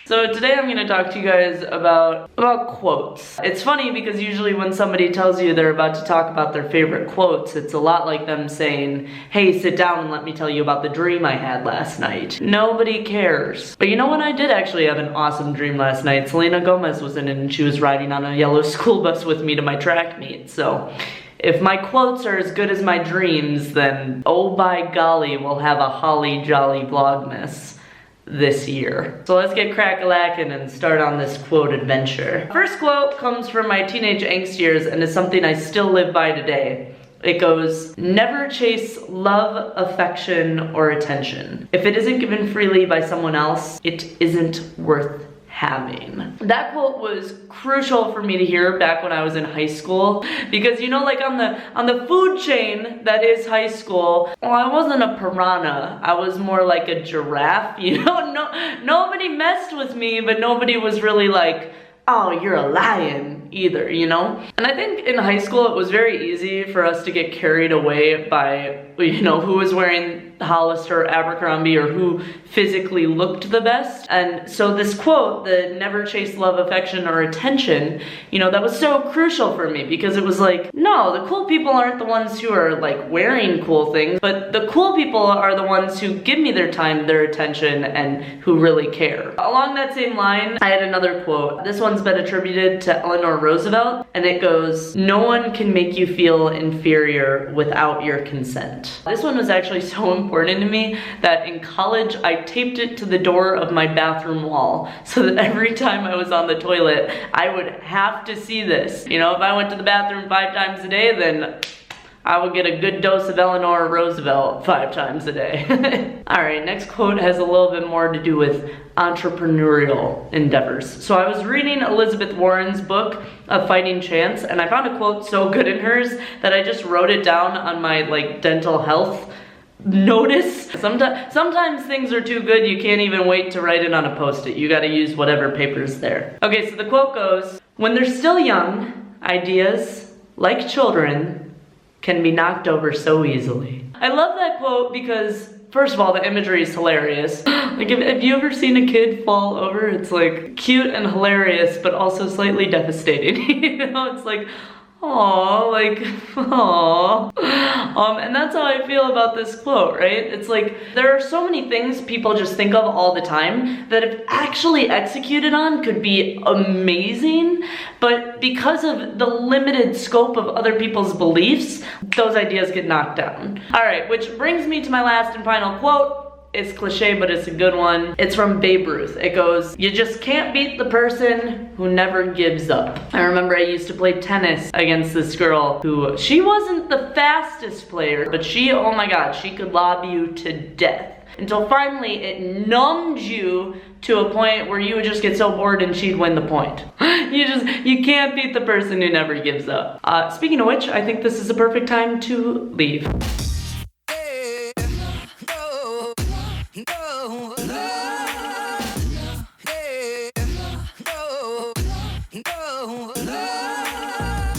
So today I'm going to talk to you guys about quotes. It's funny because usually when somebody tells you they're about to talk about their favorite quotes, it's a lot like them saying, hey, sit down and let me tell you about the dream I had last night. Nobody cares. But you know what? I did actually have an awesome dream last night. Selena Gomez was in it and she was riding on a yellow school bus with me to my track meet. So if my quotes are as good as my dreams, then oh by golly, we'll have a holly jolly Vlogmas this year. So let's get crack-a-lackin' and start on this quote adventure. First quote comes from my teenage angst years and is something I still live by today. It goes, never chase love, affection, or attention. If it isn't given freely by someone else, it isn't worth having. That quote was crucial for me to hear back when I was in high school, because you know, like on the food chain that is high school, well, I wasn't a piranha. I was more like a giraffe, you know? Nobody messed with me, but nobody was really like, oh, you're a lion either, you know? And I think in high school it was very easy for us to get carried away by, you know, who was wearing Hollister or Abercrombie or who physically looked the best. And so this quote, the never chase love, affection, or attention, you know, that was so crucial for me because it was like, no, the cool people aren't the ones who are like wearing cool things, but the cool people are the ones who give me their time, their attention, and who really care. Along that same line, I had another quote. This one's been attributed to Eleanor Roosevelt, and it goes, no one can make you feel inferior without your consent. This one was actually so important to me that in college I taped it to the door of my bathroom wall so that every time I was on the toilet I would have to see this. You know, if I went to the bathroom 5 times a day, then I would get a good dose of Eleanor Roosevelt 5 times a day. Alright, next quote has a little bit more to do with entrepreneurial endeavors. So I was reading Elizabeth Warren's book, A Fighting Chance, and I found a quote so good in hers that I just wrote it down on my like dental health notice. Sometimes things are too good you can't even wait to write it on a post-it. You gotta use whatever paper's there. Okay, so the quote goes, when they're still young, ideas, like children, can be knocked over so easily. I love that quote because, first of all, the imagery is hilarious. Like, have you ever seen a kid fall over? It's like cute and hilarious, but also slightly devastating. You know, it's like, aww, like, aww. And that's how I feel about this quote, right? It's like, there are so many things people just think of all the time that if actually executed on could be amazing, but because of the limited scope of other people's beliefs, those ideas get knocked down. All right, which brings me to my last and final quote. It's cliche, but it's a good one. It's from Babe Ruth. It goes, you just can't beat the person who never gives up. I remember I used to play tennis against this girl who, she wasn't the fastest player, but she, oh my God, she could lob you to death. Until finally it numbed you to a point where you would just get so bored and she'd win the point. You can't beat the person who never gives up. Speaking of which, I think this is a perfect time to leave. No.